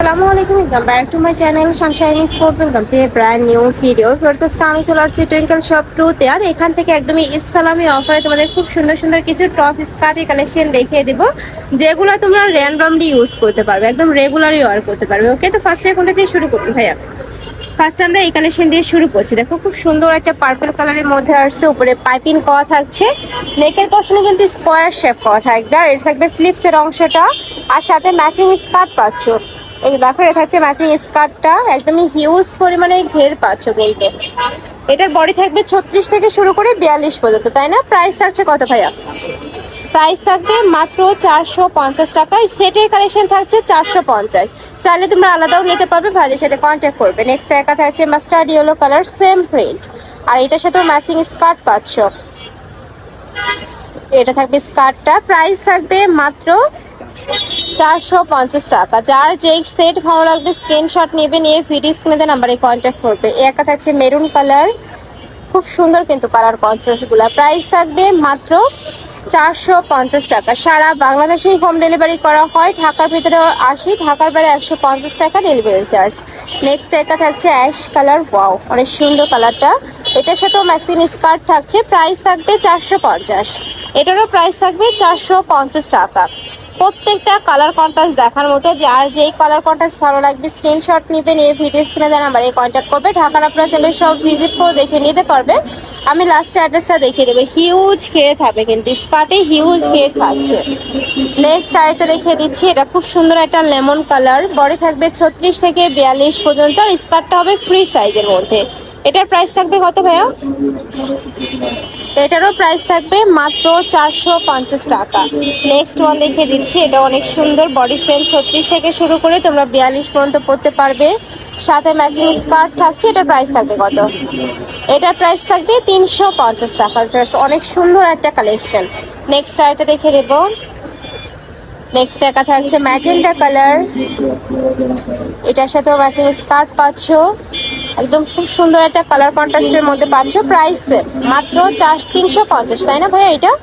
আসসালামু আলাইকুম, welcome back to my channel Sunshine sport. Welcome to A brand new video. First আমি চলে আসছি টুইঙ্কেল শপ 2 তে। আর এখান থেকে একদমই ইসলামি অফারে তোমাদের খুব সুন্দর সুন্দর কিছু টপ স্কার্টের কালেকশন দেখিয়ে দেবো, যেগুলো তোমরা র্যান্ডমলি ইউজ করতে পারবে, একদম রেগুলারই ওয়ার করতে পারবে। ওকে, তো ফার্স্টে কোনটা দিয়ে শুরু করবো ভাইয়া? ফার্স্ট আমরা এই কালেকশন দিয়ে শুরু করছি। দেখো খুব সুন্দর একটা পার্পল কালারের মধ্যে আসছে, উপরে পাইপিং করা থাকছে, নেকের পশনে কিন্তু স্কোয়ার শেপ করা থাকবে, আর এটা থাকবে স্লিপসের অংশটা, আর সাথে ম্যাচিং স্কার্ট পাচ্ছ। এই দেখো এটা থাকছে ম্যাচিং স্কার্টটা, একদমই হিউজ পরিমাণে ঘের পাচ্ছ কিন্তু। এটার বডি থাকবে 36 থেকে শুরু করে 42 পর্যন্ত, তাই না? প্রাইস থাকছে কত ভাইয়া? প্রাইস থাকবে মাত্র 450 টাকা। সেটের কালেকশন থাকছে 450। চাইলে তোমরা আলাদাও নিতে পারবে, ভাইদের সাথে কন্ট্যাক্ট করবে। নেক্সট একা থাকছে mustard yellow colour, same print, আর এটার সাথেও ম্যাচিং স্কার্ট পাচ্ছ। এটা থাকবে স্কার্টটা, প্রাইস থাকবে মাত্র 450 টাকা। যার যেই সেট ভালো লাগবে স্ক্রিনশট নেবে, নিয়ে ভিডিও স্ক্রিনে নাম্বারে কন্ট্যাক্ট করবে। একা থাকছে মেরুন কালার, খুব সুন্দর কিন্তু কালার কন্ট্রাস্টগুলো। প্রাইস থাকবে মাত্র 450 টাকা। সারা বাংলাদেশেই হোম ডেলিভারি করা হয়, ঢাকার ভিতরে 80, ঢাকার বাইরে 150 টাকা ডেলিভারি চার্জ। নেক্সট একটা থাকছে অ্যাশ কালার, ওয়াও অনেক সুন্দর কালারটা। এটার সাথেও ম্যাচিং স্কার্ট থাকছে, প্রাইস থাকবে 450। এটারও প্রাইস থাকবে 450 টাকা। প্রত্যেকটা কালার কন্ট্রাস্ট দেখার মতো, যার যেই কালার কন্ট্রাস্ট ভালো লাগবে স্ক্রিনশট নিবে, নিয়ে ভিডিও স্ক্রিনে দেওয়া নাম্বারে কন্ট্যাক্ট করবে। ঢাকার আপনারা চাইলে সব ভিজিট করে দেখে নিতে পারবে। আমি লাস্টে অ্যাড্রেসটা দেখিয়ে দেবো। হিউজ ঘের থাকবে কিন্তু, স্কার্টে হিউজ ঘের থাকছে। নেক্সট আরেকটা দেখিয়ে দিচ্ছি, এটা খুব সুন্দর একটা লেমন কালার, বডি থাকবে 36 থেকে 42 পর্যন্ত, আর স্কার্টটা হবে ফ্রি সাইজের মধ্যে। এটার প্রাইস থাকবে কত ভাইয়া? এটারও প্রাইস থাকবে মাত্র 450 টাকা। নেক্সট ওয়ান দেখিয়ে দিচ্ছি, এটা অনেক সুন্দর, বডি সেম 36 থেকে শুরু করে তোমরা 42 পর্যন্ত পরতে পারবে, সাথে ম্যাচিং স্কার্ট থাকছে। এটার প্রাইস থাকবে কত? এটার প্রাইস থাকবে 350 টাকা। অনেক সুন্দর একটা কালেকশন। নেক্সট আরেকটা দেখে দেবো। নেক্সট একা থাকছে ম্যাজেন্টা কালার, এটার সাথেও ম্যাচিং স্কার্ট পাচ্ছ, একদম খুব সুন্দর একটা কালার কন্ট্রাস্টের মধ্যে পাচ্ছ। প্রাইস মাত্র 350, তাই না ভাইয়া?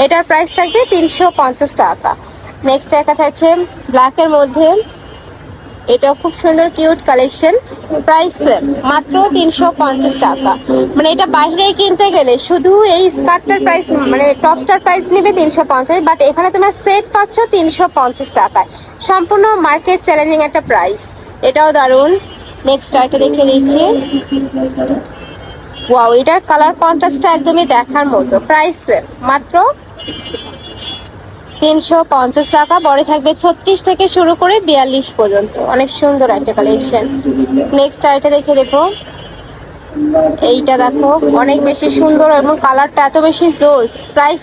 এটার প্রাইস থাকবে 350 টাকা। নেক্সট একা থাকছে ব্ল্যাকের মধ্যে, এটাও খুব সুন্দর কিউট কালেকশন, প্রাইস মাত্র 350 টাকা। মানে এটা বাইরে কিনতে গেলে শুধু এই স্কার্টটার প্রাইস, মানে টপসটার প্রাইস নেবে 350, বাট এখানে তোমরা সেট পাচ্ছ 350 টাকায়। সম্পূর্ণ মার্কেট চ্যালেঞ্জিং একটা প্রাইস, এটাও দারুণ। নেক্সট আরেকটা দেখে দিচ্ছি, ওয়াও এটার কালার কন্ট্রাস্টটা একদমই দেখার মতো। প্রাইস মাত্র 350 টাকা। বডি থাকবে 36 থেকে শুরু করে 42 পর্যন্ত, অনেক সুন্দর একটা কালেকশন। নেক্সট আরেকটা দেখে দেবো, এইটা দেখো অনেক বেশি সুন্দর এবং কালারটা এত বেশি জোস। প্রাইস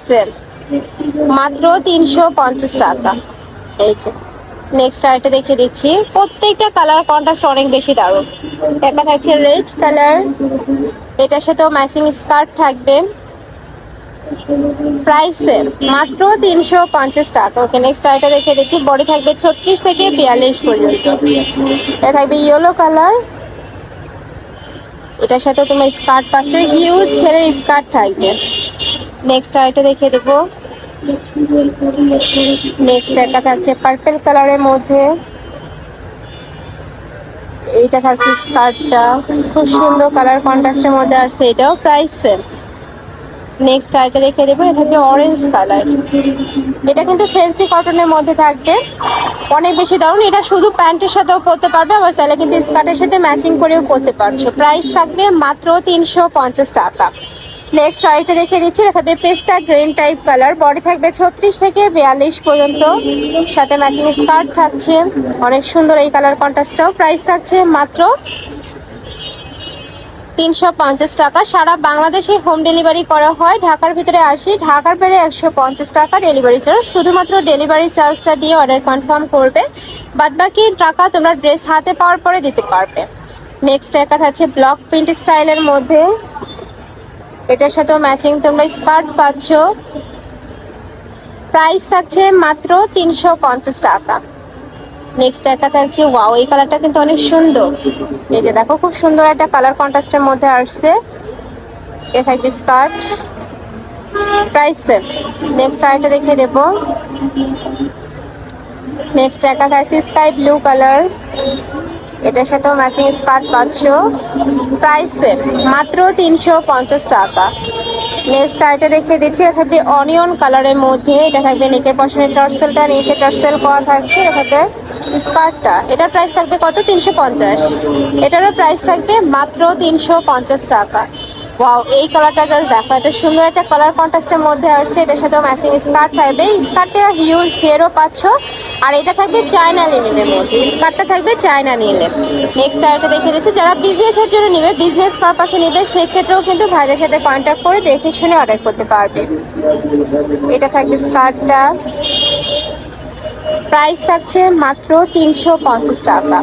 মাত্র 350 টাকা। এই যে নেক্সট আরেকটা দেখে দিচ্ছি, প্রত্যেকটা কালার কন্ট্রাস্ট অনেক বেশি দারুণ। একটা থাকছে রেড কালার, এটার সাথেও ম্যাচিং স্কার্ট থাকবে, প্রাইস মাত্র 350 টাকা। ওকে, নেক্সট আরেকটা দেখে দিচ্ছি, বডি থাকবে 36 থেকে 42 পর্যন্ত। এটা থাকবে ইয়েলো কালার, এটার সাথে তোমার স্কার্ট পাচ্ছ, হিউজ ঘেরের স্কার্ট থাকবে। নেক্সট আরেকটা দেখে দেবো। নেক্সট একটা থাকছে পার্পল কালারের মধ্যে, এইটা থাকছে স্কার্টটা, খুব সুন্দর কালার কন্ট্রাস্টের মধ্যে আসছে, এটাও প্রাইস সেম। নেক্সট আরেকটা দেখে দেবো, এটা থাকবে অরেঞ্জ কালার, এটা কিন্তু ফ্যান্সি কটনের মধ্যে থাকবে, অনেক বেশি দারুণ। এটা শুধু প্যান্টের সাথেও পরতে পারবে, আবার চাইলে কিন্তু স্কার্টের সাথে ম্যাচিং করেও পরতে পারছো। প্রাইস থাকবে মাত্র 350 টাকা। নেক্সট আরেকটা দেখে দিচ্ছি, এটা থাকবে পেস্তা গ্রিন টাইপ কালার, বডি থাকবে 36 থেকে 42 পর্যন্ত, সাথে ম্যাচিং স্কার্ট থাকছে, অনেক সুন্দর এই কালার কন্ট্রাস্টটাও। প্রাইস থাকছে মাত্র 350 টাকা। সারা বাংলাদেশে হোম ডেলিভারি করা হয়, ঢাকার ভিতরে 80, ঢাকার বাইরে 150 টাকা ডেলিভারি চার্জ। শুধুমাত্র ডেলিভারি চার্জটা দিয়ে অর্ডার কনফার্ম করবে, বাদবাকি টাকা তোমরা ড্রেস হাতে পাওয়ার পরে দিতে পারবে। নেক্সট একটা থাকছে ব্লক প্রিন্ট স্টাইলের মধ্যে, এটার সাথেও ম্যাচিং তোমরা স্কার্ট পাচ্ছ, প্রাইস থাকছে মাত্র 350 টাকা। নেক্সট একটা থাকছে, ওয়াও এই কালারটা কিন্তু অনেক সুন্দর, এই যে দেখো খুব সুন্দর একটা কালার কন্ট্রাস্টের মধ্যে আসছে। এ থাকবে স্কার্ট, প্রাইস সেম। নেক্সট আরেকটা দেখে দেবো, নেক্সট দেখা থাকছে স্কাই ব্লু কালার, এটার সাথেও ম্যাচিং স্কার্ট পাচ্ছ, প্রাইস সেম, মাত্র 350 টাকা। নেক্সট আইটা দেখিয়ে দিচ্ছি, এটা থাকবে অনিয়ন কালারের মধ্যে, এটা থাকবে নেকের পশনে টার্সেলটা, নিচে টার্সেল করা থাকছে, এটা থাকবে স্কার্টটা, এটার প্রাইস থাকবে কত, 350। এটারও প্রাইস থাকবে মাত্র 350 টাকা। ওয়াও, এই কালারটা জাস্ট দেখো, এত সুন্দর একটা কালার কন্ট্রাস্টের মধ্যে আসছে, এটার সাথে ম্যাচিং স্কার্ট থাকবে, স্কার্টটা হিউজ ঘেরও পাচ্ছ, আর এটা থাকবে চায়না লিনেনের মধ্যে, স্কার্টটা থাকবে চায়না লিনেন। নেক্সট আরেকটা দেখে দিচ্ছি, যারা বিজনেসের জন্য নেবে, বিজনেস পারপাসে নেবে, সেক্ষেত্রেও কিন্তু ভাইদের সাথে কন্ট্যাক্ট করে দেখে শুনে অর্ডার করতে পারবে। এটা থাকবে স্কার্টটা, প্রাইস থাকছে মাত্র 350 টাকা।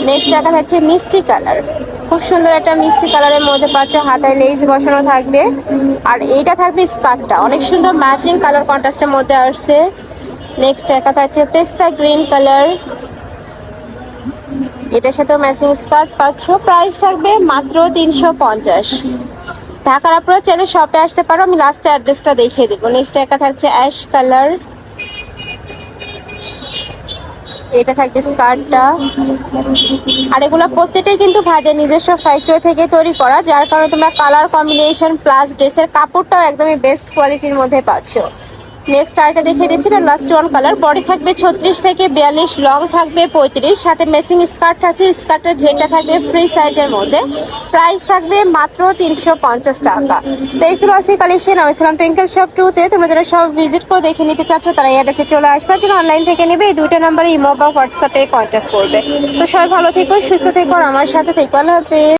নেক্সট দেখা যাচ্ছে মিষ্টি কালার, খুব সুন্দর একটা মিষ্টি কালারের মধ্যে পাচ্ছ, হাতায় লেস বসানো থাকবে, আর এইটা থাকবে স্কার্টটা, অনেক সুন্দর ম্যাচিং কালার কন্ট্রাস্টের মধ্যে আসছে। নেক্সট দেখা যাচ্ছে পেস্তা গ্রিন কালার, এটার সাথে ম্যাচিং স্কার্ট পাচ্ছ, প্রাইস থাকবে মাত্র 350। ঢাকার আপনারা চাইলে শপে আসতে পারো, আমি লাস্টে অ্যাড্রেসটা দেখিয়ে দেবো। নেক্সট একটা থাকছে অ্যাশ কালার, এটা থাকবে স্কার্টটা, আর এগুলো প্রত্যেকটাই কিন্তু ভাইদের নিজস্ব ফ্যাক্টরি থেকে তৈরি করা, যার কারণে তোমরা কালার কম্বিনেশন প্লাস ড্রেসের কাপড়টাও একদমই বেস্ট কোয়ালিটির মধ্যে পাচ্ছ। নেক্সট আরেকটা দেখিয়ে দিচ্ছি, এটা লাস্ট ওয়ান কালার, বডি থাকবে 36 থেকে 42, লং থাকবে 35, সাথে ম্যাচিং স্কার্ট থাকছে, স্কার্টের ঘেরটা থাকবে ফ্রি সাইজের মধ্যে, প্রাইস থাকবে মাত্র 350 টাকা। তো এই ছিল আজকে কালেকশন। আমি ছিলাম টুইঙ্কেল শপ 2-তে, তোমরা যারা সব ভিজিট করে দেখে নিতে চাচ্ছ তারা এই অ্যাড্রেসে চলে আসবে, যারা অনলাইন থেকে নেবে এই দুইটা নাম্বারে ইমো বা হোয়াটসঅ্যাপে কন্ট্যাক্ট করবে। তো সবাই ভালো থেকো, সুস্থ থেকো, আর আমার সাথে থেকো, আল্লাহ হাফেজ।